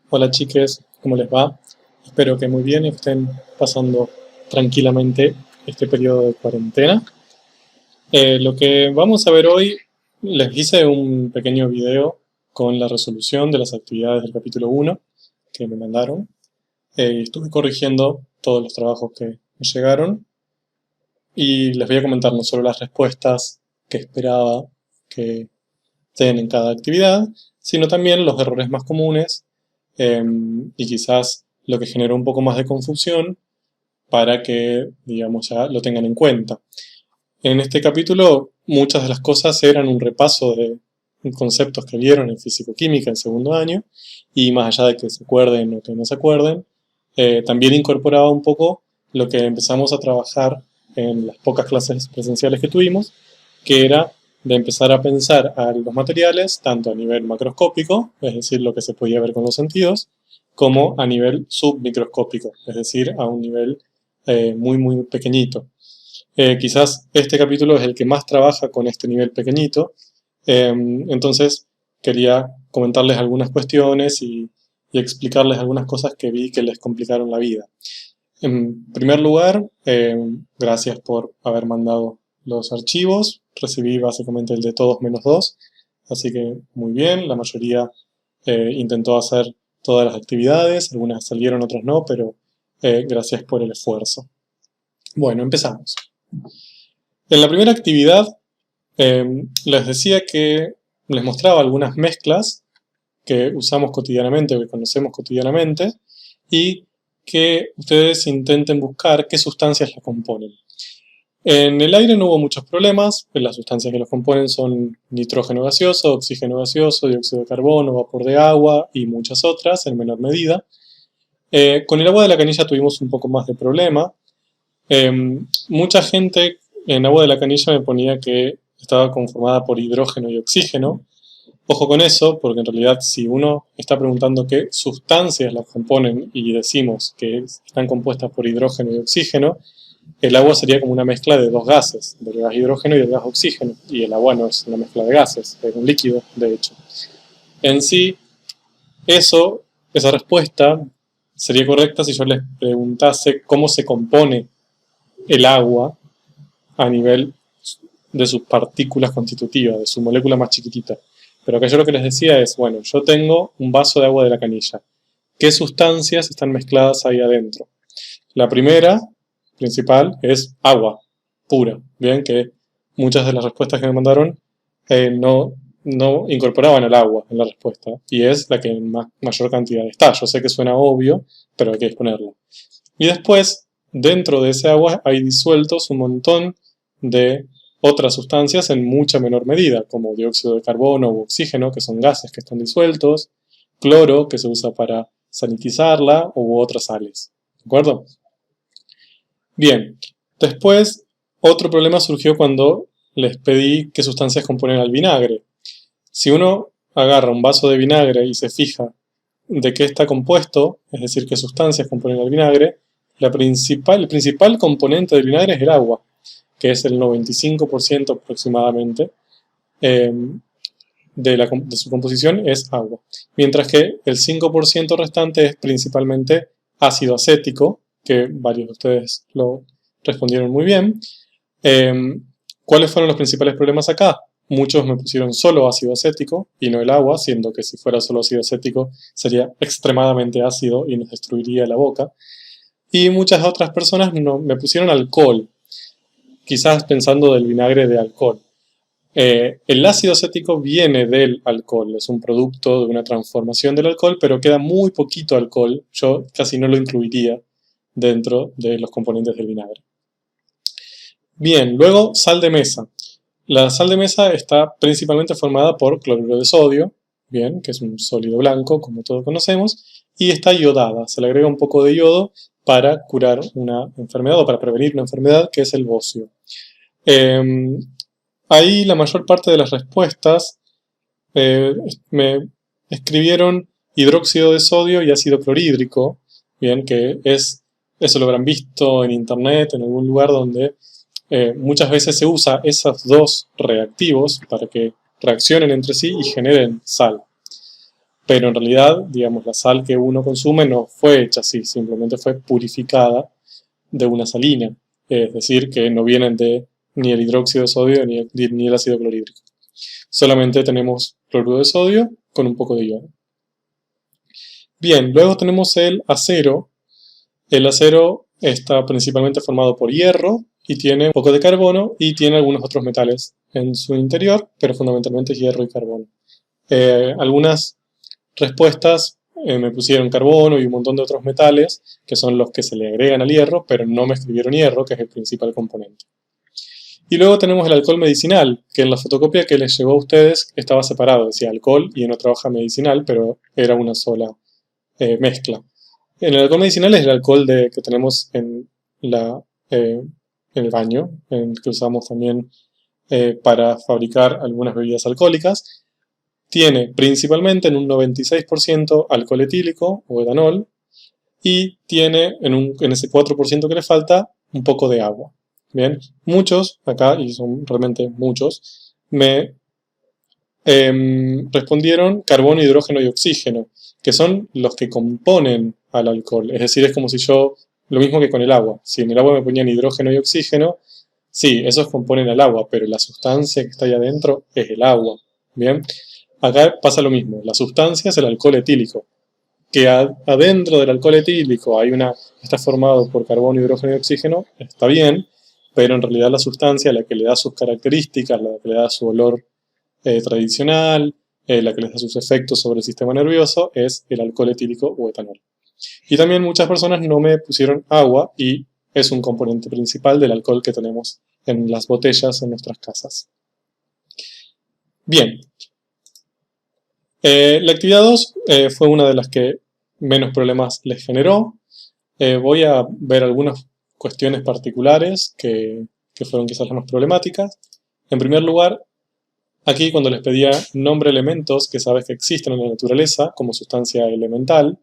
Hola chiques, ¿cómo les va? Espero que muy bien y que estén pasando tranquilamente este periodo de cuarentena. Lo que vamos a ver hoy, les hice un pequeño video con la resolución de las actividades del capítulo 1 que me mandaron. Estuve corrigiendo todos los trabajos que me llegaron y les voy a comentar no solo las respuestas que esperaba que den en cada actividad, sino también los errores más comunes y quizás lo que generó un poco más de confusión para que, digamos, ya lo tengan en cuenta. En este capítulo muchas de las cosas eran un repaso de conceptos que vieron en físico-química en segundo año y más allá de que se acuerden o que no se acuerden, también incorporaba un poco lo que empezamos a trabajar en las pocas clases presenciales que tuvimos, que era de empezar a pensar a los materiales tanto a nivel macroscópico, es decir, lo que se podía ver con los sentidos, como a nivel submicroscópico, es decir, a un nivel muy pequeñito. Quizás este capítulo es el que más trabaja con este nivel pequeñito, entonces quería comentarles algunas cuestiones y explicarles algunas cosas que vi que les complicaron la vida. En primer lugar, gracias por haber mandado los archivos. Recibí básicamente el de todos menos dos, así que muy bien. La mayoría intentó hacer todas las actividades, algunas salieron, otras no, pero gracias por el esfuerzo. Bueno, empezamos. En la primera actividad les decía que les mostraba algunas mezclas que usamos cotidianamente o que conocemos cotidianamente y que ustedes intenten buscar qué sustancias las componen. En el aire no hubo muchos problemas, pues las sustancias que los componen son nitrógeno gaseoso, oxígeno gaseoso, dióxido de carbono, vapor de agua y muchas otras en menor medida. Con el agua de la canilla tuvimos un poco más de problema. Mucha gente en agua de la canilla me ponía que estaba conformada por hidrógeno y oxígeno. Ojo con eso, porque en realidad si uno está preguntando qué sustancias las componen y decimos que están compuestas por hidrógeno y oxígeno, el agua sería como una mezcla de dos gases, del gas hidrógeno y del gas oxígeno, y el agua no es una mezcla de gases, es un líquido, de hecho. En sí, esa respuesta sería correcta si yo les preguntase cómo se compone el agua a nivel de sus partículas constitutivas, de su molécula más chiquitita. Pero acá yo lo que les decía es, bueno, yo tengo un vaso de agua de la canilla. ¿Qué sustancias están mezcladas ahí adentro? La primera, principal, es agua pura. Bien, que muchas de las respuestas que me mandaron no incorporaban el agua en la respuesta. Y es la que en mayor cantidad está. Yo sé que suena obvio, pero hay que exponerlo. Y después, dentro de ese agua hay disueltos un montón de otras sustancias en mucha menor medida, como dióxido de carbono u oxígeno, que son gases que están disueltos, cloro, que se usa para sanitizarla, u otras sales. ¿De acuerdo? Bien, después otro problema surgió cuando les pedí qué sustancias componen al vinagre. Si uno agarra un vaso de vinagre y se fija de qué está compuesto, es decir, qué sustancias componen el vinagre, el principal componente del vinagre es el agua, que es el 95% aproximadamente de su composición es agua. Mientras que el 5% restante es principalmente ácido acético, que varios de ustedes lo respondieron muy bien. ¿Cuáles fueron los principales problemas acá? Muchos me pusieron solo ácido acético y no el agua, siendo que si fuera solo ácido acético sería extremadamente ácido y nos destruiría la boca. Y muchas otras personas me pusieron alcohol, quizás pensando del vinagre de alcohol. El ácido acético viene del alcohol, es un producto de una transformación del alcohol, pero queda muy poquito alcohol, yo casi no lo incluiría dentro de los componentes del vinagre. Bien, luego sal de mesa. La sal de mesa está principalmente formada por cloruro de sodio, bien, que es un sólido blanco, como todos conocemos, y está iodada. Se le agrega un poco de yodo para curar una enfermedad o para prevenir una enfermedad, que es el bocio. Ahí la mayor parte de las respuestas me escribieron hidróxido de sodio y ácido clorhídrico, bien, que eso lo habrán visto en internet, en algún lugar donde muchas veces se usa esos dos reactivos para que reaccionen entre sí y generen sal. pero en realidad, digamos, la sal que uno consume no fue hecha así, simplemente fue purificada de una salina, es decir, que no vienen de ni el hidróxido de sodio ni el ácido clorhídrico. Solamente tenemos cloruro de sodio con un poco de yodo. Bien, luego tenemos el acero. El acero está principalmente formado por hierro y tiene un poco de carbono y tiene algunos otros metales en su interior, pero fundamentalmente hierro y carbono. Algunas respuestas me pusieron carbono y un montón de otros metales, que son los que se le agregan al hierro, pero no me escribieron hierro, que es el principal componente. Y luego tenemos el alcohol medicinal, que en la fotocopia que les llegó a ustedes estaba separado, decía alcohol y en otra hoja medicinal, pero era una sola mezcla. En el alcohol medicinal es el alcohol que tenemos en el baño, en el que usamos también para fabricar algunas bebidas alcohólicas. Tiene principalmente en un 96% alcohol etílico o etanol y tiene en ese 4% que le falta un poco de agua. Bien, muchos acá, y son realmente muchos, me respondieron carbono, hidrógeno y oxígeno, que son los que componen al alcohol. Es decir, es como si yo, lo mismo que con el agua, si en el agua me ponían hidrógeno y oxígeno, sí, esos componen al agua, pero la sustancia que está ahí adentro es el agua. Bien, acá pasa lo mismo, la sustancia es el alcohol etílico, que adentro del alcohol etílico está formado por carbono, hidrógeno y oxígeno, está bien, pero en realidad la sustancia, la que le da sus características, la que le da su olor tradicional, la que les da sus efectos sobre el sistema nervioso, es el alcohol etílico o etanol. Y también muchas personas no me pusieron agua y es un componente principal del alcohol que tenemos en las botellas en nuestras casas. Bien. La actividad 2 fue una de las que menos problemas les generó. Voy a ver algunas cuestiones particulares que fueron quizás las más problemáticas. En primer lugar, aquí cuando les pedía nombre elementos que sabes que existen en la naturaleza como sustancia elemental,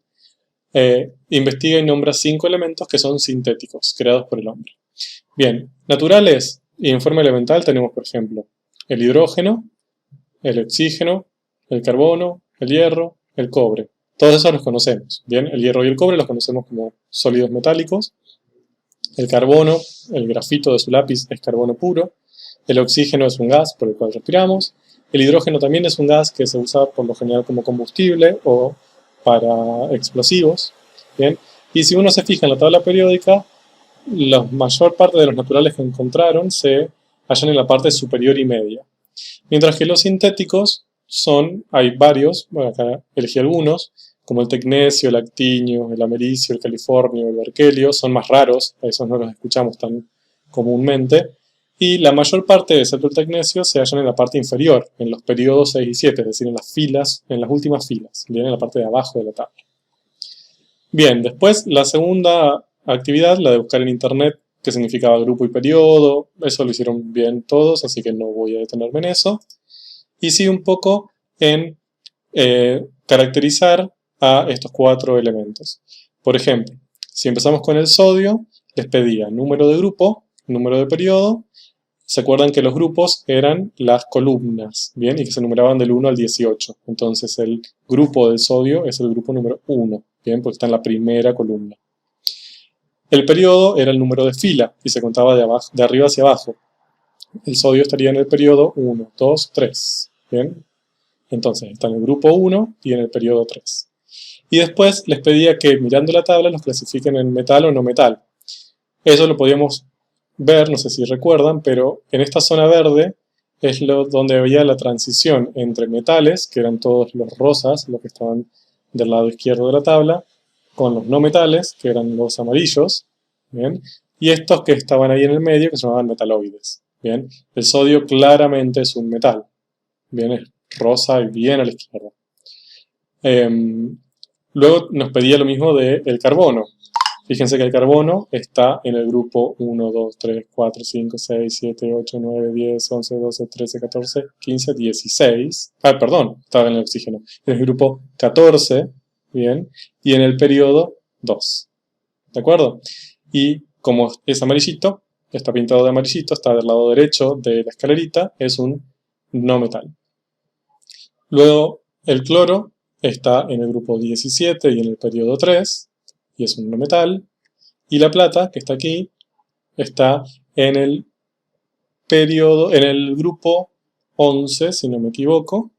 investiga y nombra 5 elementos que son sintéticos, creados por el hombre. Bien, naturales y en forma elemental tenemos, por ejemplo, el hidrógeno, el oxígeno, el carbono, el hierro, el cobre. Todos esos los conocemos. Bien, el hierro y el cobre los conocemos como sólidos metálicos. El carbono, el grafito de su lápiz es carbono puro. El oxígeno es un gas por el cual respiramos. El hidrógeno también es un gas que se usa por lo general como combustible o para explosivos. Bien, y si uno se fija en la tabla periódica, la mayor parte de los naturales que encontraron se hallan en la parte superior y media. Mientras que los sintéticos hay varios, bueno, acá elegí algunos, como el tecnecio, el actinio, el americio, el californio, el berkelio, son más raros, a esos no los escuchamos tan comúnmente, y la mayor parte, excepto el tecnecio, se hallan en la parte inferior, en los periodos 6 y 7, es decir, en las filas, en las últimas filas, bien, en la parte de abajo de la tabla. Bien, después la segunda actividad, la de buscar en internet qué significaba grupo y periodo, eso lo hicieron bien todos, así que no voy a detenerme en eso. Y sí un poco en caracterizar a estos 4 elementos. Por ejemplo, si empezamos con el sodio, les pedía número de grupo, número de periodo. ¿Se acuerdan que los grupos eran las columnas? Bien, y que se numeraban del 1 al 18. Entonces el grupo del sodio es el grupo número 1, bien, porque está en la primera columna. El periodo era el número de fila y se contaba de arriba hacia abajo. El sodio estaría en el periodo 1, 2, 3. ¿Bien? Entonces está en el grupo 1 y en el periodo 3. Y después les pedía que mirando la tabla los clasifiquen en metal o no metal. Eso lo podíamos ver, no sé si recuerdan, pero en esta zona verde es donde había la transición entre metales, que eran todos los rosas, los que estaban del lado izquierdo de la tabla, con los no metales, que eran los amarillos, ¿bien? Y estos que estaban ahí en el medio, que se llamaban metaloides. ¿Bien? El sodio claramente es un metal. Bien, es rosa y bien a la izquierda. Luego nos pedía lo mismo del carbono. Fíjense que el carbono está en el grupo 1, 2, 3, 4, 5, 6, 7, 8, 9, 10, 11, 12, 13, 14, 15, 16. Perdón, estaba en el oxígeno. En el grupo 14, bien, y en el periodo 2. ¿De acuerdo? Y como es amarillito, está pintado de amarillito, está del lado derecho de la escalerita, es un no metal. Luego, el cloro está en el grupo 17 y en el periodo 3, y es un no metal. Y la plata, que está aquí, está en el grupo 11, si no me equivoco,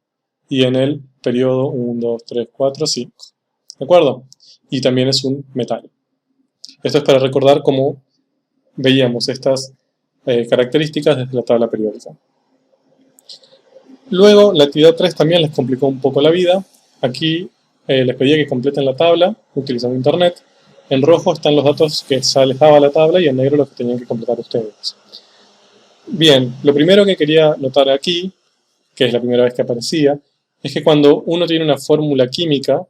y en el periodo 1, 2, 3, 4, 5. ¿De acuerdo? Y también es un metal. Esto es para recordar cómo veíamos estas características desde la tabla periódica. Luego, la actividad 3 también les complicó un poco la vida. Aquí les pedía que completen la tabla utilizando internet. En rojo están los datos que ya les daba la tabla y en negro los que tenían que completar ustedes. Bien, lo primero que quería notar aquí, que es la primera vez que aparecía, es que cuando uno tiene una fórmula química,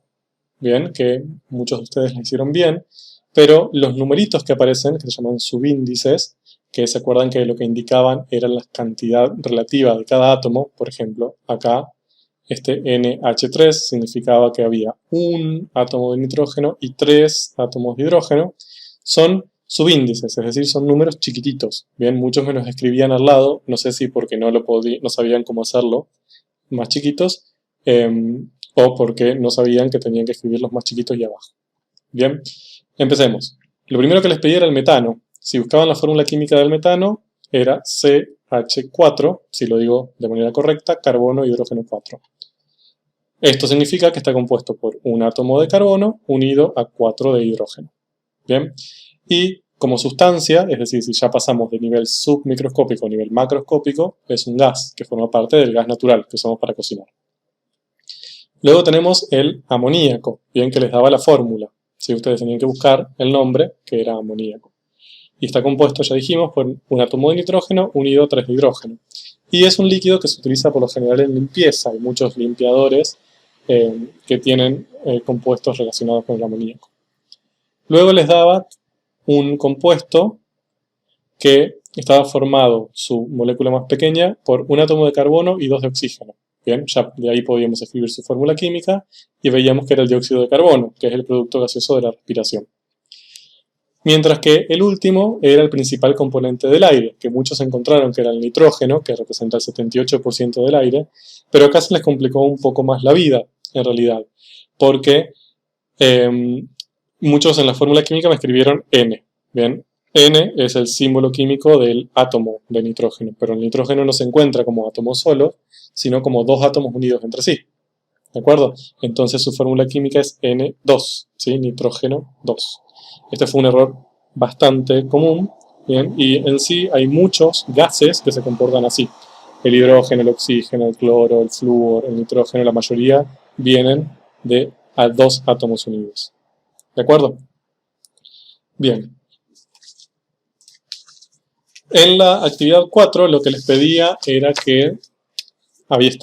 bien, que muchos de ustedes la hicieron bien, pero los numeritos que aparecen, que se llaman subíndices, que se acuerdan que lo que indicaban era la cantidad relativa de cada átomo. Por ejemplo, acá este NH3 significaba que había un átomo de nitrógeno y 3 átomos de hidrógeno. Son subíndices, es decir, son números chiquititos. Bien, muchos me los escribían al lado, no sé si porque no sabían cómo hacerlo más chiquitos, o porque no sabían que tenían que escribirlos más chiquitos y abajo. Bien, empecemos. Lo primero que les pedí era el metano. Si buscaban la fórmula química del metano, era CH4, si lo digo de manera correcta, carbono, hidrógeno 4. Esto significa que está compuesto por un átomo de carbono unido a 4 de hidrógeno. Bien, y como sustancia, es decir, si ya pasamos de nivel submicroscópico a nivel macroscópico, es un gas que forma parte del gas natural que usamos para cocinar. Luego tenemos el amoníaco, bien, que les daba la fórmula. Si ustedes tenían que buscar el nombre, que era amoníaco. Y está compuesto, ya dijimos, por un átomo de nitrógeno unido a 3 de hidrógeno. Y es un líquido que se utiliza por lo general en limpieza. Hay muchos limpiadores que tienen compuestos relacionados con el amoníaco. Luego les daba un compuesto que estaba formado, su molécula más pequeña, por un átomo de carbono y 2 de oxígeno. Bien, ya de ahí podíamos escribir su fórmula química y veíamos que era el dióxido de carbono, que es el producto gaseoso de la respiración. Mientras que el último era el principal componente del aire, que muchos encontraron que era el nitrógeno, que representa el 78% del aire, pero acá se les complicó un poco más la vida, en realidad, porque muchos en la fórmula química me escribieron N. Bien, N es el símbolo químico del átomo de nitrógeno, pero el nitrógeno no se encuentra como átomo solo, sino como dos átomos unidos entre sí. ¿De acuerdo? Entonces su fórmula química es N2, ¿sí? Nitrógeno 2. Este fue un error bastante común, ¿bien? Y en sí hay muchos gases que se comportan así. El hidrógeno, el oxígeno, el cloro, el flúor, el nitrógeno, la mayoría vienen de a dos átomos unidos. ¿De acuerdo? Bien. En la actividad 4 lo que les pedía era que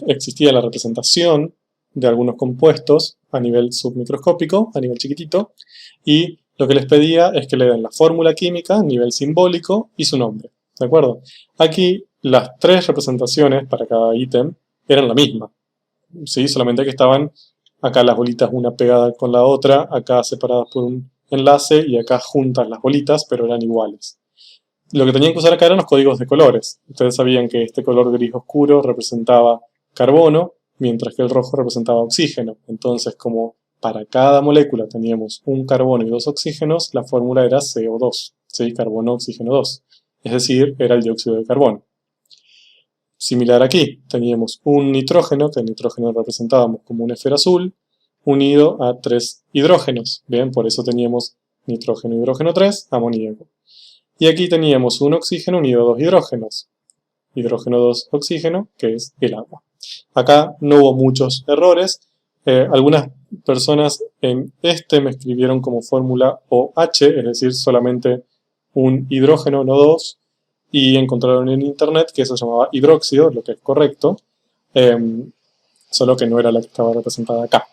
existía la representación de algunos compuestos a nivel submicroscópico, a nivel chiquitito, y lo que les pedía es que le den la fórmula química a nivel simbólico y su nombre. ¿De acuerdo? Aquí las tres representaciones para cada ítem eran la misma. ¿Sí? Solamente que estaban acá las bolitas una pegada con la otra, acá separadas por un enlace y acá juntas las bolitas, pero eran iguales. Lo que tenían que usar acá eran los códigos de colores. Ustedes sabían que este color gris oscuro representaba carbono, mientras que el rojo representaba oxígeno. Entonces, como para cada molécula teníamos un carbono y dos oxígenos, la fórmula era CO2, ¿sí? Carbono, oxígeno 2. Es decir, era el dióxido de carbono. Similar aquí, teníamos un nitrógeno, que el nitrógeno representábamos como una esfera azul, unido a 3 hidrógenos. Bien, por eso teníamos nitrógeno, hidrógeno 3, amoníaco. Y aquí teníamos un oxígeno unido a 2 hidrógenos. Hidrógeno 2, oxígeno, que es el agua. Acá no hubo muchos errores. Algunas personas en este me escribieron como fórmula OH, es decir, solamente un hidrógeno, no dos, y encontraron en internet que eso se llamaba hidróxido, lo que es correcto, solo que no era la que estaba representada acá.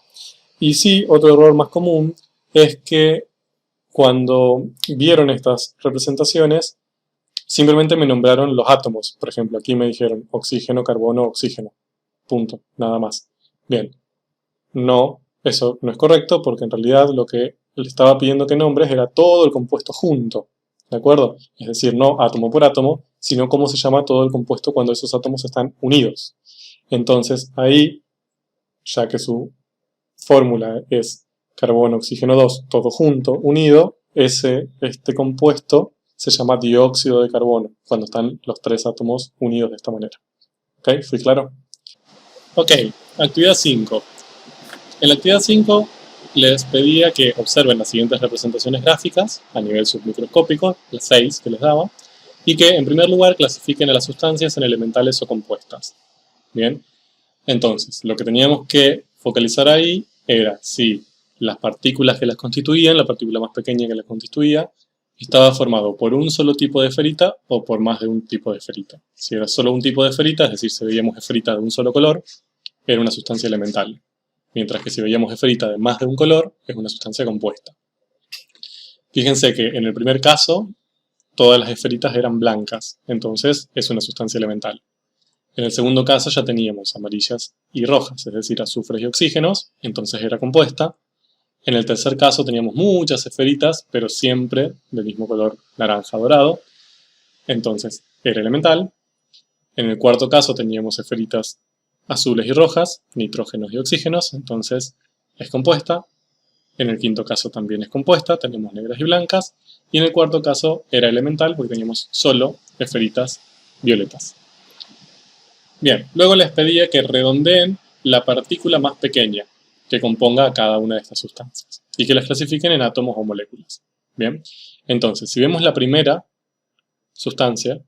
Y sí, otro error más común es que cuando vieron estas representaciones, simplemente me nombraron los átomos. Por ejemplo, aquí me dijeron oxígeno, carbono, oxígeno. Punto, nada más. Bien, no, eso no es correcto porque en realidad lo que le estaba pidiendo que nombres era todo el compuesto junto. ¿De acuerdo? Es decir, no átomo por átomo, sino cómo se llama todo el compuesto cuando esos átomos están unidos. Entonces, ahí, ya que su fórmula es carbono, oxígeno 2, todo junto, unido, este compuesto se llama dióxido de carbono, cuando están los tres átomos unidos de esta manera. ¿Ok? ¿Fui claro? Ok, actividad 5. En la actividad 5 les pedía que observen las siguientes representaciones gráficas a nivel submicroscópico, las 6 que les daba, y que en primer lugar clasifiquen a las sustancias en elementales o compuestas. Bien, entonces lo que teníamos que focalizar ahí era si las partículas que las constituían, la partícula más pequeña que las constituía, estaba formado por un solo tipo de esferita o por más de un tipo de esferita. Si era solo un tipo de esferita, es decir, si veíamos esferita de un solo color, era una sustancia elemental. Mientras que si veíamos esferita de más de un color, es una sustancia compuesta. Fíjense que en el primer caso, todas las esferitas eran blancas, entonces es una sustancia elemental. En el segundo caso ya teníamos amarillas y rojas, es decir, azufres y oxígenos, entonces era compuesta. En el tercer caso teníamos muchas esferitas, pero siempre del mismo color naranja dorado, entonces era elemental. En el cuarto caso teníamos esferitas azules y rojas, nitrógenos y oxígenos, entonces es compuesta. En el quinto caso también es compuesta, tenemos negras y blancas. Y en el cuarto caso era elemental porque teníamos solo esferitas violetas. Bien, luego les pedía que redondeen la partícula más pequeña que componga a cada una de estas sustancias y que las clasifiquen en átomos o moléculas. Bien, entonces, si vemos la primera sustancia,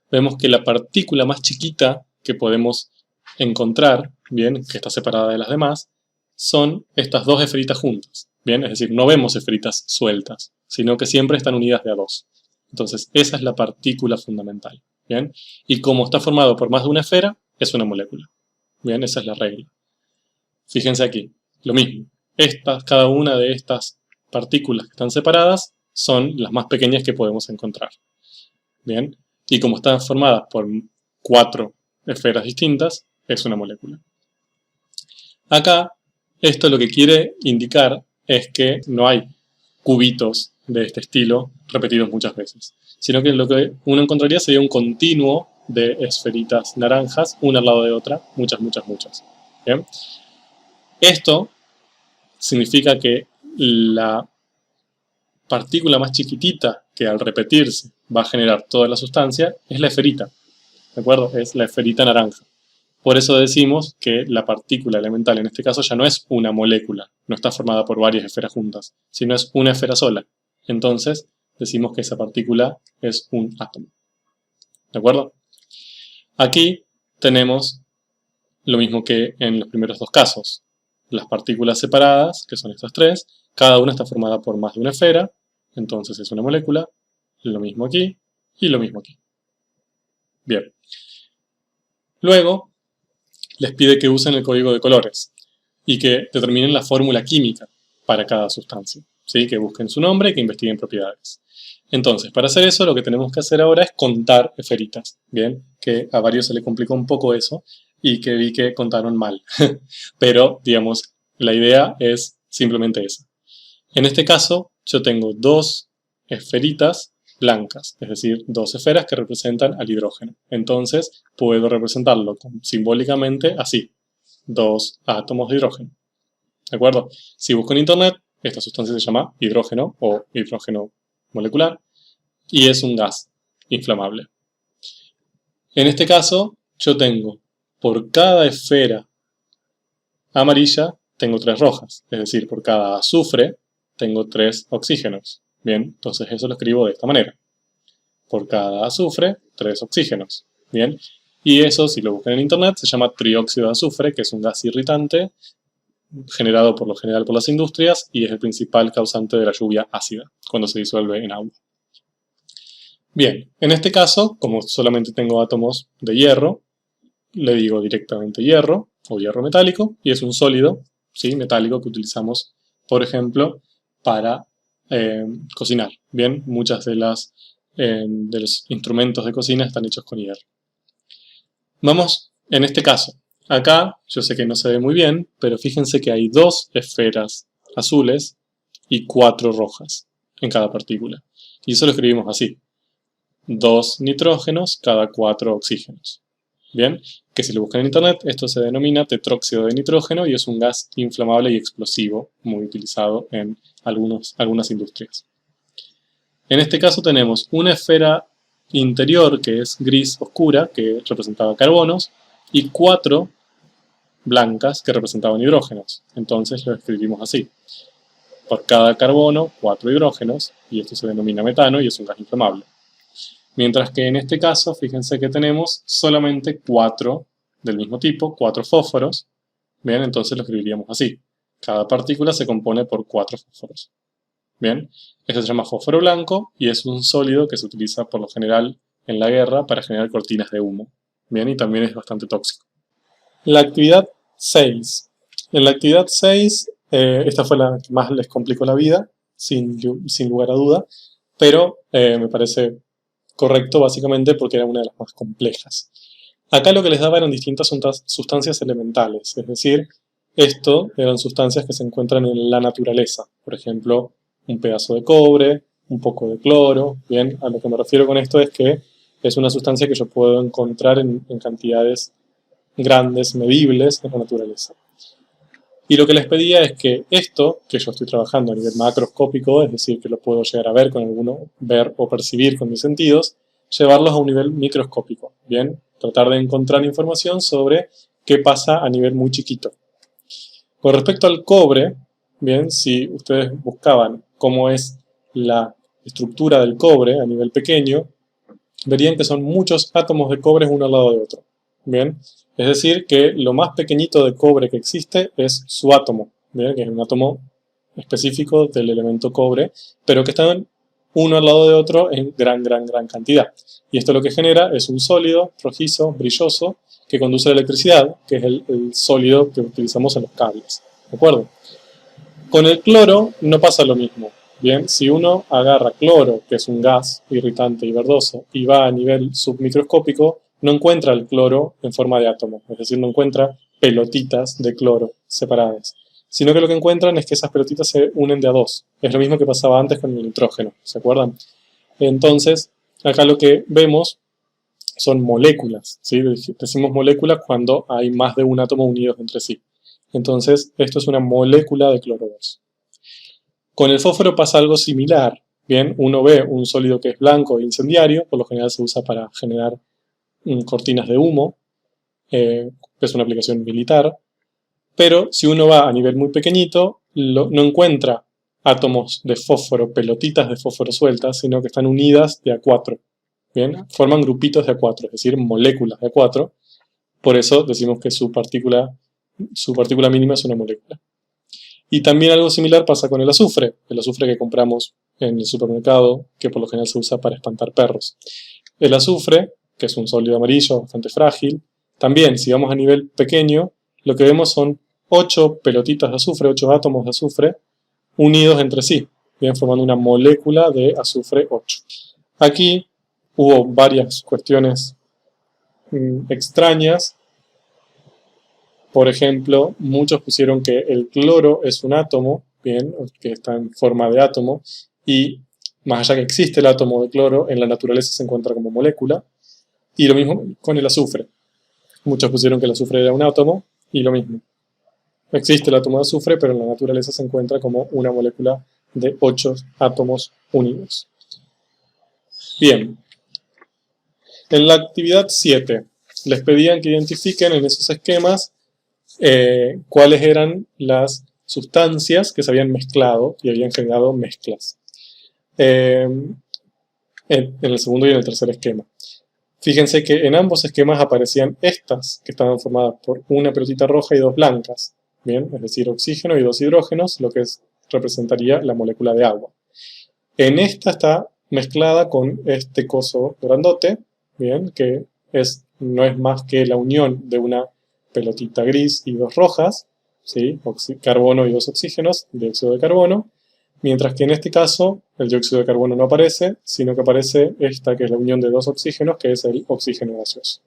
vemos que la partícula más chiquita que podemos encontrar, bien, que está separada de las demás, son estas dos esferitas juntas. Bien, es decir, no vemos esferitas sueltas, sino que siempre están unidas de a dos. Entonces, esa es la partícula fundamental. Bien, y como está formado por más de una esfera, es una molécula. Bien, esa es la regla. Fíjense aquí, lo mismo. Cada una de estas partículas que están separadas son las más pequeñas que podemos encontrar. Bien, y como están formadas por 4 esferas distintas, es una molécula. Acá, esto lo que quiere indicar es que no hay cubitos de este estilo repetidos muchas veces, sino que lo que uno encontraría sería un continuo de esferitas naranjas, una al lado de otra, muchas. ¿Bien? Esto significa que la partícula más chiquitita que al repetirse va a generar toda la sustancia es la esferita, ¿de acuerdo? Es la esferita naranja. Por eso decimos que la partícula elemental en este caso ya no es una molécula, no está formada por varias esferas juntas, sino es una esfera sola. Entonces decimos que esa partícula es un átomo. ¿De acuerdo? Aquí tenemos lo mismo que en los primeros dos casos. Las partículas separadas, que son estas tres, cada una está formada por más de una esfera, entonces es una molécula, lo mismo aquí y lo mismo aquí. Bien. Luego, les pide que usen el código de colores y que determinen la fórmula química para cada sustancia, ¿sí? Que busquen su nombre y que investiguen propiedades. Entonces, para hacer eso, lo que tenemos que hacer ahora es contar esferitas, ¿bien? Que a varios se le complicó un poco eso y que vi que contaron mal. Pero, digamos, la idea es simplemente esa. En este caso, yo tengo 2 esferitas blancas, es decir, 2 esferas que representan al hidrógeno. Entonces, puedo representarlo simbólicamente así, 2 átomos de hidrógeno. ¿De acuerdo? Si busco en internet, esta sustancia se llama hidrógeno o hidrógeno molecular y es un gas inflamable. En este caso, yo tengo por cada esfera amarilla, tengo 3 rojas, es decir, por cada azufre tengo 3 oxígenos. Bien, entonces eso lo escribo de esta manera. Por cada azufre, 3 oxígenos. Bien, y eso, si lo buscan en internet, se llama trióxido de azufre, que es un gas irritante generado por lo general por las industrias y es el principal causante de la lluvia ácida, cuando se disuelve en agua. Bien, en este caso, como solamente tengo átomos de hierro, le digo directamente hierro o hierro metálico, y es un sólido, ¿sí? Metálico que utilizamos, por ejemplo, para cocinar. Bien, muchas de los instrumentos de cocina están hechos con hierro. Vamos, en este caso, acá yo sé que no se ve muy bien, pero fíjense que hay 2 esferas azules y 4 rojas en cada partícula. Y eso lo escribimos así. 2 nitrógenos cada 4 oxígenos. Bien, que si lo buscan en internet, esto se denomina tetróxido de nitrógeno y es un gas inflamable y explosivo, muy utilizado en algunas industrias. En este caso tenemos una esfera interior que es gris oscura, que representaba carbonos, y 4 blancas que representaban hidrógenos. Entonces lo escribimos así. Por cada carbono, 4 hidrógenos, y esto se denomina metano y es un gas inflamable. Mientras que en este caso, fíjense que tenemos solamente 4 del mismo tipo, 4 fósforos. Bien, entonces lo escribiríamos así. Cada partícula se compone por 4 fósforos. Bien, esto se llama fósforo blanco y es un sólido que se utiliza por lo general en la guerra para generar cortinas de humo. Bien, y también es bastante tóxico. La actividad 6. En la actividad 6, esta fue la que más les complicó la vida, sin lugar a duda, pero me parece correcto básicamente porque era una de las más complejas. Acá lo que les daba eran distintas sustancias elementales, es decir, esto eran sustancias que se encuentran en la naturaleza, por ejemplo, un pedazo de cobre, un poco de cloro. Bien, a lo que me refiero con esto es que es una sustancia que yo puedo encontrar en cantidades grandes, medibles en la naturaleza. Y lo que les pedía es que esto, que yo estoy trabajando a nivel macroscópico, es decir, que lo puedo llegar a ver ver o percibir con mis sentidos, llevarlos a un nivel microscópico. Bien, tratar de encontrar información sobre qué pasa a nivel muy chiquito. Con respecto al cobre, bien, si ustedes buscaban cómo es la estructura del cobre a nivel pequeño, verían que son muchos átomos de cobre uno al lado de otro. Bien, es decir, que lo más pequeñito de cobre que existe es su átomo, ¿bien? Que es un átomo específico del elemento cobre, pero que están uno al lado de otro en gran cantidad. Y esto lo que genera es un sólido rojizo, brilloso, que conduce la electricidad, que es el sólido que utilizamos en los cables. ¿De acuerdo? Con el cloro no pasa lo mismo. Bien, si uno agarra cloro, que es un gas irritante y verdoso, y va a nivel submicroscópico, no encuentra el cloro en forma de átomo, es decir, no encuentra pelotitas de cloro separadas, sino que lo que encuentran es que esas pelotitas se unen de a dos. Es lo mismo que pasaba antes con el nitrógeno, ¿se acuerdan? Entonces, acá lo que vemos son moléculas, ¿sí? Decimos moléculas cuando hay más de un átomo unidos entre sí. Entonces, esto es una molécula de cloro 2. Con el fósforo pasa algo similar. Bien, uno ve un sólido que es blanco e incendiario, por lo general se usa para generar cortinas de humo, es una aplicación militar, pero si uno va a nivel muy pequeñito, no encuentra átomos de fósforo, pelotitas de fósforo sueltas, sino que están unidas de a 4. Bien, forman grupitos de a 4, es decir, moléculas de a 4. Por eso decimos que su partícula mínima es una molécula. Y también algo similar pasa con el azufre que compramos en el supermercado, que por lo general se usa para espantar perros. El azufre, que es un sólido amarillo bastante frágil, también si vamos a nivel pequeño, lo que vemos son 8 pelotitas de azufre, 8 átomos de azufre, unidos entre sí, bien, formando una molécula de azufre 8. Aquí hubo varias cuestiones extrañas. Por ejemplo, muchos pusieron que el cloro es un átomo, bien, que está en forma de átomo, y más allá que existe el átomo de cloro, en la naturaleza se encuentra como molécula, y lo mismo con el azufre. Muchos pusieron que el azufre era un átomo, y lo mismo. Existe el átomo de azufre, pero en la naturaleza se encuentra como una molécula de 8 átomos unidos. Bien. En la actividad 7, les pedían que identifiquen en esos esquemas cuáles eran las sustancias que se habían mezclado y habían generado mezclas. En el segundo y en el tercer esquema. Fíjense que en ambos esquemas aparecían estas, que estaban formadas por una pelotita roja y 2 blancas. Bien, es decir, oxígeno y 2 hidrógenos, lo que representaría la molécula de agua. En esta está mezclada con este coso grandote, bien, que no es más que la unión de una pelotita gris y 2 rojas, ¿sí? Carbono y 2 oxígenos, dióxido de carbono, mientras que en este caso el dióxido de carbono no aparece, sino que aparece esta que es la unión de 2 oxígenos, que es el oxígeno gaseoso.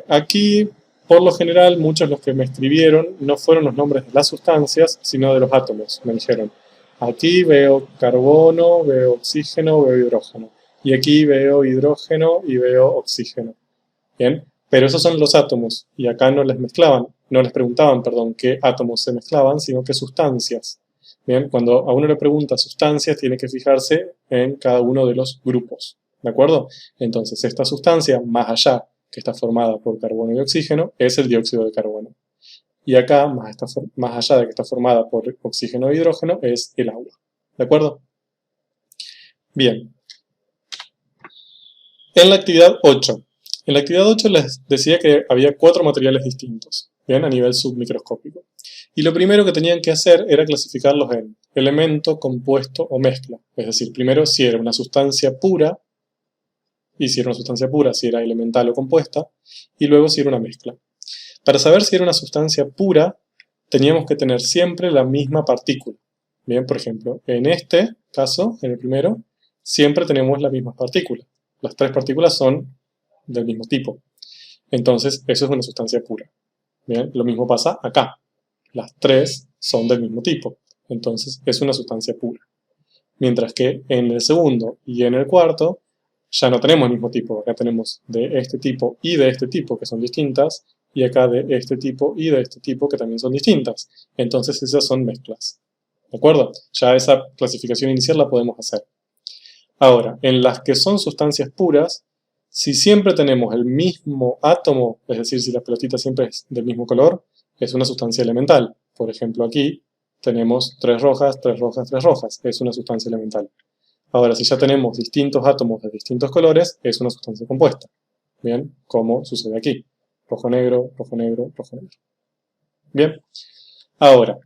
Aquí, por lo general, muchos de los que me escribieron no fueron los nombres de las sustancias, sino de los átomos. Me dijeron, aquí veo carbono, veo oxígeno, veo hidrógeno. Y aquí veo hidrógeno y veo oxígeno. Bien, Pero esos son los átomos, y acá no les preguntaban, perdón, qué átomos se mezclaban, sino qué sustancias. Bien, cuando a uno le pregunta sustancias, tiene que fijarse en cada uno de los grupos, ¿de acuerdo? Entonces, esta sustancia, más allá, que está formada por carbono y oxígeno, es el dióxido de carbono. Y acá, más allá de que está formada por oxígeno e hidrógeno, es el agua, ¿de acuerdo? Bien. En la actividad 8. En la actividad 8 les decía que había 4 materiales distintos, bien, a nivel submicroscópico. Y lo primero que tenían que hacer era clasificarlos en elemento, compuesto o mezcla. Es decir, primero si era una sustancia pura, y si era una sustancia pura, si era elemental o compuesta, y luego si era una mezcla. Para saber si era una sustancia pura, teníamos que tener siempre la misma partícula. Bien, por ejemplo, en este caso, en el primero, siempre tenemos las mismas partículas. Las 3 partículas son del mismo tipo. Entonces, eso es una sustancia pura. Bien, lo mismo pasa acá. Las 3 son del mismo tipo. Entonces, es una sustancia pura. Mientras que en el segundo y en el cuarto, ya no tenemos el mismo tipo. Acá tenemos de este tipo y de este tipo, que son distintas, y acá de este tipo y de este tipo, que también son distintas. Entonces, esas son mezclas. ¿De acuerdo? Ya esa clasificación inicial la podemos hacer. Ahora, en las que son sustancias puras, si siempre tenemos el mismo átomo, es decir, si la pelotita siempre es del mismo color, es una sustancia elemental. Por ejemplo, aquí tenemos 3 rojas, 3 rojas, 3 rojas. Es una sustancia elemental. Ahora, si ya tenemos distintos átomos de distintos colores, es una sustancia compuesta. Bien, como sucede aquí. Rojo, negro, rojo, negro, rojo, negro. Bien. Ahora,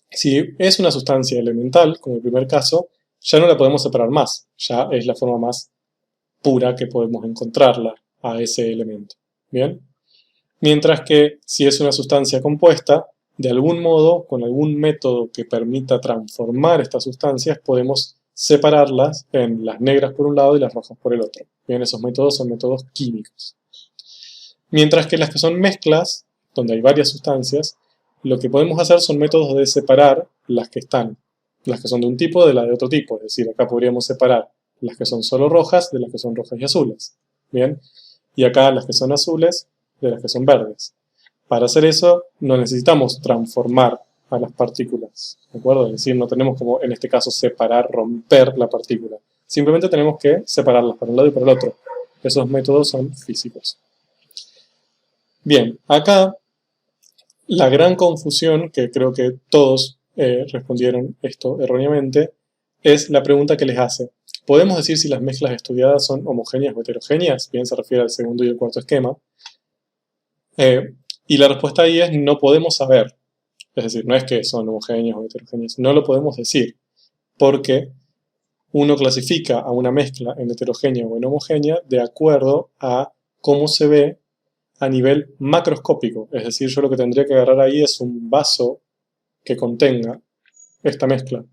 si es una sustancia elemental, como el primer caso, ya no la podemos separar más. Ya es la forma más pura que podemos encontrarla a ese elemento. ¿Bien? Mientras que si es una sustancia compuesta, de algún modo, con algún método que permita transformar estas sustancias, podemos separarlas en las negras por un lado y las rojas por el otro. Bien, esos métodos son métodos químicos. Mientras que las que son mezclas, donde hay varias sustancias, lo que podemos hacer son métodos de separar las que son de un tipo de las de otro tipo. Es decir, acá podríamos separar las que son solo rojas de las que son rojas y azules. Bien, y acá las que son azules de las que son verdes. Para hacer eso no necesitamos transformar a las partículas, ¿de acuerdo? Es decir, no tenemos como en este caso separar, romper la partícula. Simplemente tenemos que separarlas para un lado y para el otro. Esos métodos son físicos. Bien, acá la gran confusión, que creo que todos respondieron esto erróneamente, es la pregunta que les hace. ¿Podemos decir si las mezclas estudiadas son homogéneas o heterogéneas? Bien, se refiere al segundo y el cuarto esquema. Y la respuesta ahí es no podemos saber. Es decir, no es que son homogéneas o heterogéneas, no lo podemos decir, porque uno clasifica a una mezcla en heterogénea o en homogénea de acuerdo a cómo se ve a nivel macroscópico. Es decir, yo lo que tendría que agarrar ahí es un vaso que contenga esta mezcla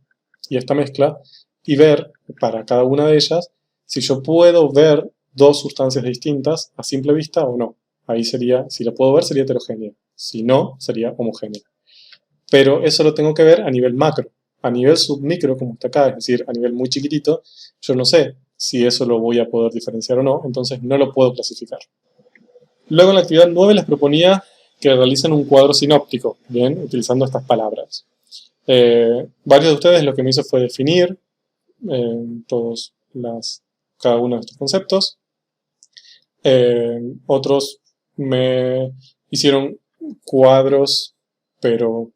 y esta mezcla y ver para cada una de ellas si yo puedo ver 2 sustancias distintas a simple vista o no. Ahí sería, si la puedo ver, sería heterogénea. Si no, sería homogénea. Pero eso lo tengo que ver a nivel macro. A nivel submicro, como está acá, es decir, a nivel muy chiquitito, yo no sé si eso lo voy a poder diferenciar o no, entonces no lo puedo clasificar. Luego en la actividad 9 les proponía que realicen un cuadro sinóptico, bien, utilizando estas palabras. Varios de ustedes lo que me hizo fue definir cada uno de estos conceptos. Otros me hicieron cuadros, pero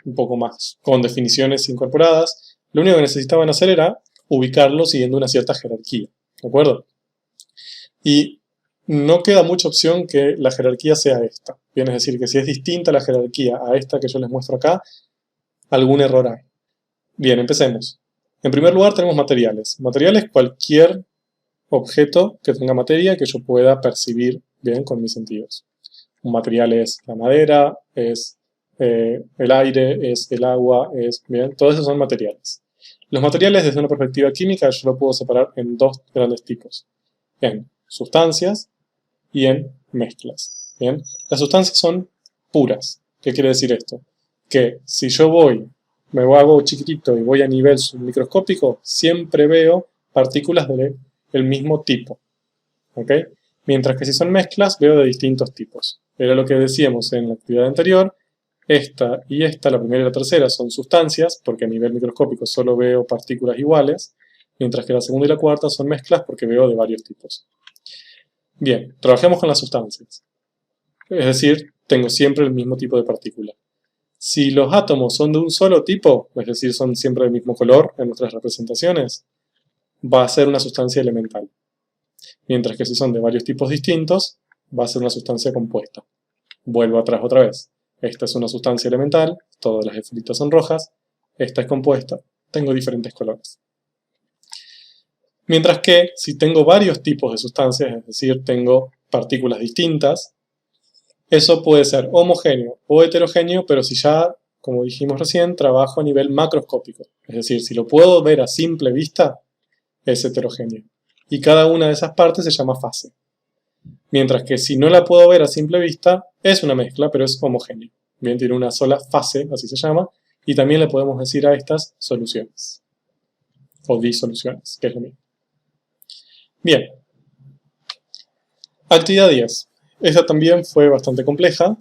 un poco más, con definiciones incorporadas. Lo único que necesitaban hacer era ubicarlo siguiendo una cierta jerarquía, ¿de acuerdo? Y no queda mucha opción que la jerarquía sea esta. Bien, es decir, que si es distinta la jerarquía a esta que yo les muestro acá, algún error hay. Bien, empecemos. En primer lugar tenemos materiales. Materiales, cualquier objeto que tenga materia que yo pueda percibir bien con mis sentidos. Un material es la madera, es el aire, es el agua, bien, todos esos son materiales. Los materiales desde una perspectiva química yo lo puedo separar en 2 grandes tipos. En sustancias y en mezclas. Bien, las sustancias son puras. ¿Qué quiere decir esto? Que si yo me hago chiquitito y voy a nivel submicroscópico, siempre veo partículas del mismo tipo. ¿Ok? Mientras que si son mezclas, veo de distintos tipos. Era lo que decíamos en la actividad anterior. Esta y esta, la primera y la tercera, son sustancias, porque a nivel microscópico solo veo partículas iguales, mientras que la segunda y la cuarta son mezclas porque veo de varios tipos. Bien, trabajemos con las sustancias. Es decir, tengo siempre el mismo tipo de partícula. Si los átomos son de un solo tipo, es decir, son siempre del mismo color en nuestras representaciones, va a ser una sustancia elemental. Mientras que si son de varios tipos distintos, va a ser una sustancia compuesta. Vuelvo atrás otra vez. Esta es una sustancia elemental, todas las esferitas son rojas, esta es compuesta, tengo diferentes colores. Mientras que si tengo varios tipos de sustancias, es decir, tengo partículas distintas, eso puede ser homogéneo o heterogéneo, pero si ya, como dijimos recién, trabajo a nivel macroscópico. Es decir, si lo puedo ver a simple vista, es heterogéneo. Y cada una de esas partes se llama fase. Mientras que si no la puedo ver a simple vista, es una mezcla, pero es homogéneo. Bien, tiene una sola fase, así se llama, y también le podemos decir a estas soluciones. O disoluciones, que es lo mismo. Bien. Actividad 10. Esta también fue bastante compleja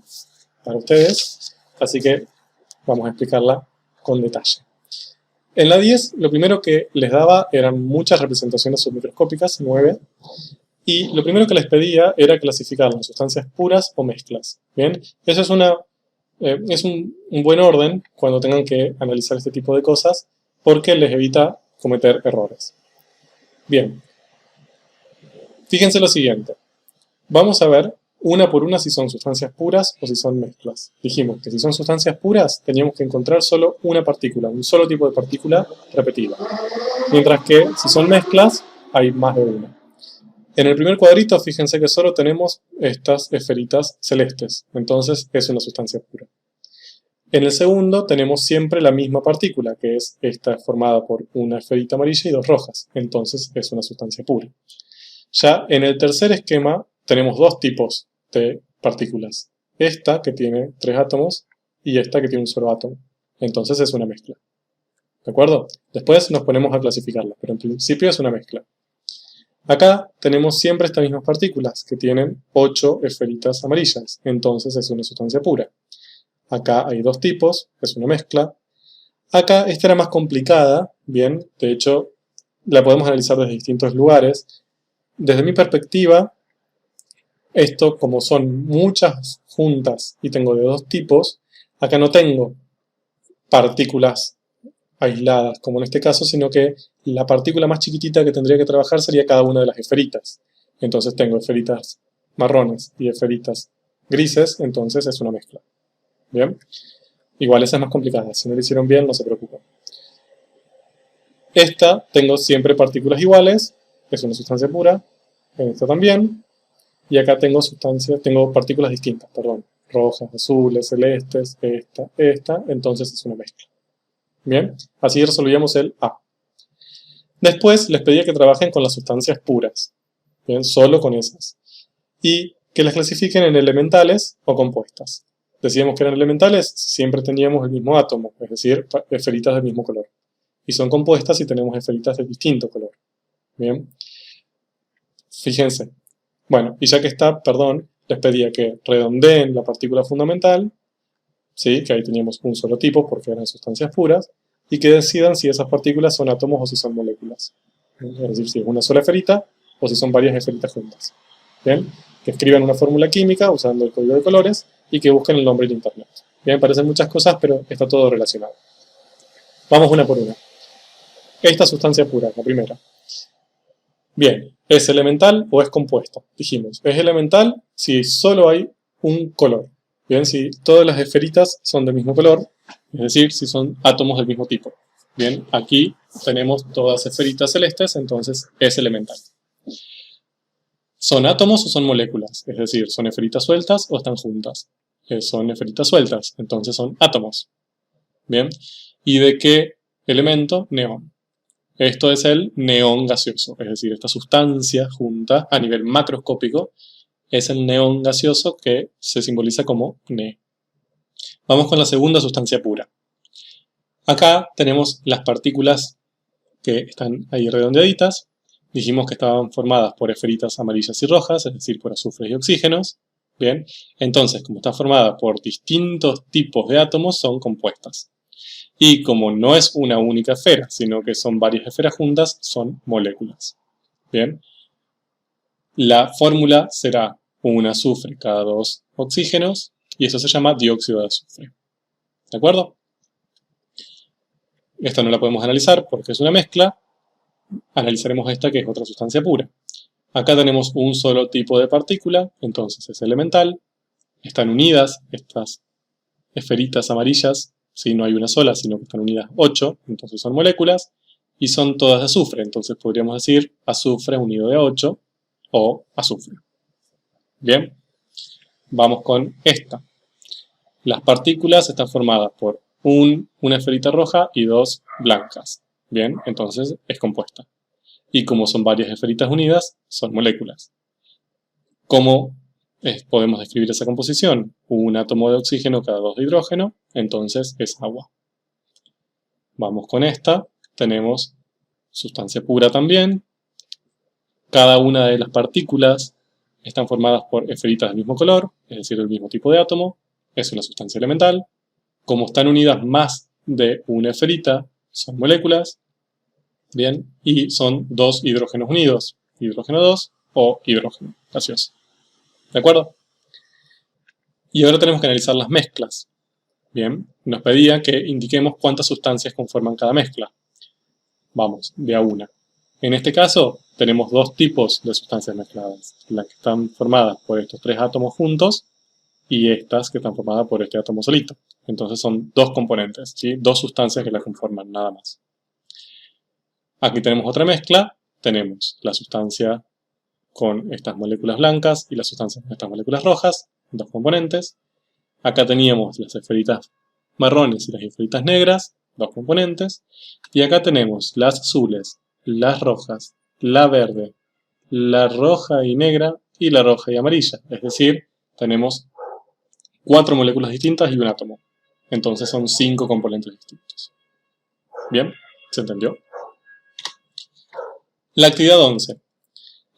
para ustedes, así que vamos a explicarla con detalle. En la 10, lo primero que les daba eran muchas representaciones submicroscópicas, 9, y lo primero que les pedía era clasificar las sustancias puras o mezclas. Bien, eso es un buen orden cuando tengan que analizar este tipo de cosas, porque les evita cometer errores. Bien, fíjense lo siguiente. Vamos a ver una por una si son sustancias puras o si son mezclas. Dijimos que si son sustancias puras teníamos que encontrar solo una partícula, un solo tipo de partícula repetida. Mientras que si son mezclas hay más de una. En el primer cuadrito fíjense que solo tenemos estas esferitas celestes, entonces es una sustancia pura. En el segundo tenemos siempre la misma partícula, que es esta formada por una esferita amarilla y dos rojas, entonces es una sustancia pura. Ya en el tercer esquema tenemos dos tipos de partículas. Esta, que tiene 3 átomos, y esta, que tiene un solo átomo. Entonces es una mezcla. ¿De acuerdo? Después nos ponemos a clasificarla, pero en principio es una mezcla. Acá tenemos siempre estas mismas partículas, que tienen 8 esferitas amarillas. Entonces es una sustancia pura. Acá hay dos tipos, es una mezcla. Acá esta era más complicada, bien, de hecho la podemos analizar desde distintos lugares. Desde mi perspectiva, esto, como son muchas juntas y tengo de dos tipos, acá no tengo partículas aisladas, como en este caso, sino que la partícula más chiquitita que tendría que trabajar sería cada una de las esferitas. Entonces tengo esferitas marrones y esferitas grises, entonces es una mezcla. ¿Bien? Igual esa es más complicada, si no lo hicieron bien no se preocupen. Esta tengo siempre partículas iguales, es una sustancia pura, en esta también, y acá tengo partículas distintas, rojas, azules, celestes, esta, entonces es una mezcla. Bien, así resolvíamos el A. Después les pedía que trabajen con las sustancias puras, bien, solo con esas, y que las clasifiquen en elementales o compuestas. Decíamos que eran elementales si siempre teníamos el mismo átomo, es decir, esferitas del mismo color. Y son compuestas si tenemos esferitas de distinto color. Bien. Fíjense. Bueno, y ya que está, les pedía que redondeen la partícula fundamental, ¿sí? Que ahí teníamos un solo tipo porque eran sustancias puras, y que decidan si esas partículas son átomos o si son moléculas. Es decir, si es una sola esferita o si son varias esferitas juntas. Bien. Que escriban una fórmula química usando el código de colores y que busquen el nombre en internet. Bien, parecen muchas cosas, pero está todo relacionado. Vamos una por una. Esta sustancia pura, la primera. Bien, ¿es elemental o es compuesta? Dijimos, es elemental si solo hay un color. Bien, si todas las esferitas son del mismo color, es decir, si son átomos del mismo tipo. Bien, aquí tenemos todas esferitas celestes, entonces es elemental. ¿Son átomos o son moléculas? Es decir, ¿son esferitas sueltas o están juntas? Son esferitas sueltas, entonces son átomos. Bien, ¿y de qué elemento? Neón. Esto es el neón gaseoso, es decir, esta sustancia junta a nivel macroscópico es el neón gaseoso que se simboliza como Ne. Vamos con la segunda sustancia pura. Acá tenemos las partículas que están ahí redondeaditas, Dijimos que estaban formadas por esferitas amarillas y rojas, es decir, por azufres y oxígenos. Bien, entonces, como está formada por distintos tipos de átomos, son compuestas. Y como no es una única esfera, sino que son varias esferas juntas, son moléculas. Bien, la fórmula será un azufre cada 2 oxígenos, y eso se llama dióxido de azufre. ¿De acuerdo? Esta no la podemos analizar porque es una mezcla. Analizaremos esta, que es otra sustancia pura. Acá tenemos un solo tipo de partícula, entonces es elemental. Están unidas estas esferitas amarillas, si no hay una sola, sino que están unidas 8, entonces son moléculas, y son todas de azufre, entonces podríamos decir azufre unido de 8 o azufre. Bien, vamos con esta. Las partículas están formadas por una esferita roja y 2 blancas. Bien, entonces es compuesta. Y como son varias esferitas unidas, son moléculas. ¿Cómo podemos describir esa composición? Un átomo de oxígeno cada 2 de hidrógeno, entonces es agua. Vamos con esta. Tenemos sustancia pura también. Cada una de las partículas están formadas por esferitas del mismo color, es decir, del mismo tipo de átomo. Es una sustancia elemental. Como están unidas más de una esferita, son moléculas. Bien, y son 2 hidrógenos unidos, hidrógeno 2 o hidrógeno gaseoso. ¿De acuerdo? Y ahora tenemos que analizar las mezclas. Bien, nos pedía que indiquemos cuántas sustancias conforman cada mezcla. Vamos, de a una. En este caso, tenemos 2 tipos de sustancias mezcladas. Las que están formadas por estos 3 átomos juntos y estas que están formadas por este átomo solito. Entonces son 2 componentes, ¿sí? 2 sustancias que la conforman, nada más. Aquí tenemos otra mezcla. Tenemos la sustancia con estas moléculas blancas y la sustancia con estas moléculas rojas, 2 componentes. Acá teníamos las esferitas marrones y las esferitas negras, 2 componentes. Y acá tenemos las azules, las rojas, la verde, la roja y negra y la roja y amarilla. Es decir, tenemos 4 moléculas distintas y un átomo. Entonces son 5 componentes distintos. ¿Bien? ¿Se entendió? La actividad 11.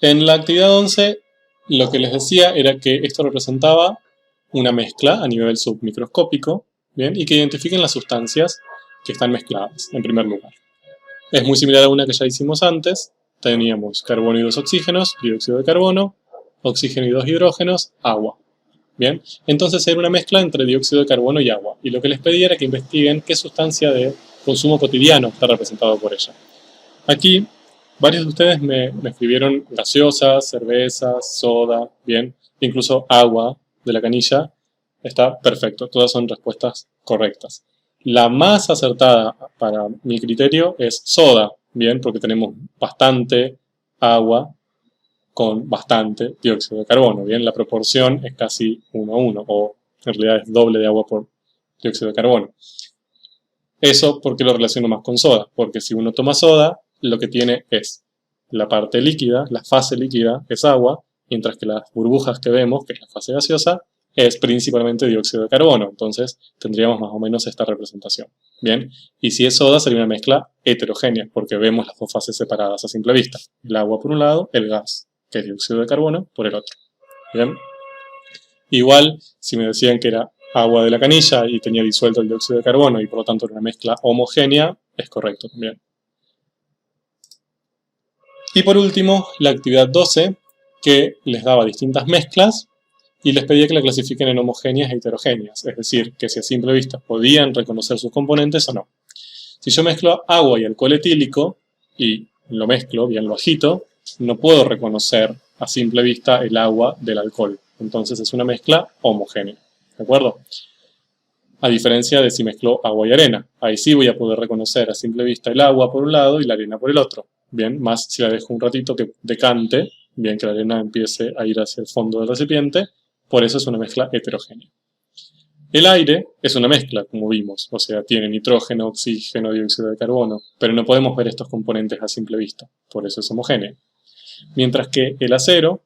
En la actividad 11, lo que les decía era que esto representaba una mezcla a nivel submicroscópico, ¿bien? Y que identifiquen las sustancias que están mezcladas, en primer lugar. Es muy similar a una que ya hicimos antes. Teníamos carbono y 2 oxígenos, dióxido de carbono, oxígeno y 2 hidrógenos, agua. Bien, entonces era una mezcla entre dióxido de carbono y agua. Y lo que les pedía era que investiguen qué sustancia de consumo cotidiano está representado por ella. Aquí, varios de ustedes me escribieron gaseosas, cervezas, soda, bien, incluso agua de la canilla. Está perfecto, todas son respuestas correctas. La más acertada para mi criterio es soda, bien, porque tenemos bastante agua con bastante dióxido de carbono, bien, la proporción es casi 1 a 1, o en realidad es doble de agua por dióxido de carbono. Eso porque lo relaciono más con soda, porque si uno toma soda, lo que tiene es la parte líquida, la fase líquida es agua, mientras que las burbujas que vemos, que es la fase gaseosa, es principalmente dióxido de carbono. Entonces tendríamos más o menos esta representación. Bien, y si es soda sería una mezcla heterogénea, porque vemos las 2 fases separadas a simple vista. El agua por un lado, el gas, que es dióxido de carbono, por el otro. Bien, igual si me decían que era agua de la canilla y tenía disuelto el dióxido de carbono y por lo tanto era una mezcla homogénea, es correcto también. Y por último, la actividad 12, que les daba distintas mezclas y les pedía que la clasifiquen en homogéneas e heterogéneas, es decir, que si a simple vista podían reconocer sus componentes o no. Si yo mezclo agua y alcohol etílico, y lo mezclo bien lo agito, no puedo reconocer a simple vista el agua del alcohol. Entonces es una mezcla homogénea, ¿de acuerdo? A diferencia de si mezclo agua y arena. Ahí sí voy a poder reconocer a simple vista el agua por un lado y la arena por el otro. Bien, más si la dejo un ratito que decante, bien que la arena empiece a ir hacia el fondo del recipiente, por eso es una mezcla heterogénea. El aire es una mezcla, como vimos, o sea, tiene nitrógeno, oxígeno, dióxido de carbono, pero no podemos ver estos componentes a simple vista, por eso es homogéneo. Mientras que el acero,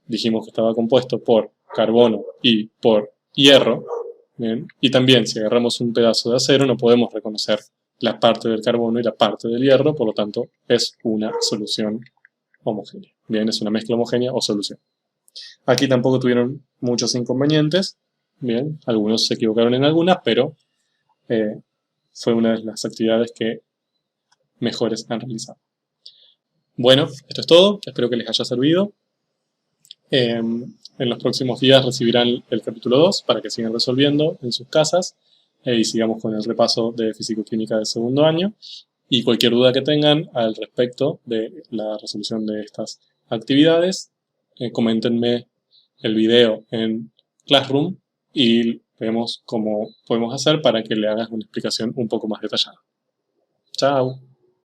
dijimos que estaba compuesto por carbono y por hierro, ¿bien? Y también si agarramos un pedazo de acero no podemos reconocer la parte del carbono y la parte del hierro, por lo tanto es una solución homogénea. Bien, es una mezcla homogénea o solución. Aquí tampoco tuvieron muchos inconvenientes. Bien, algunos se equivocaron en algunas, pero fue una de las actividades que mejores han realizado. Bueno, esto es todo. Espero que les haya servido. En los próximos días recibirán el capítulo 2 para que sigan resolviendo en sus casas y sigamos con el repaso de Físico-Química del segundo año. Y cualquier duda que tengan al respecto de la resolución de estas actividades, coméntenme el video en Classroom y vemos cómo podemos hacer para que le hagas una explicación un poco más detallada. Chao.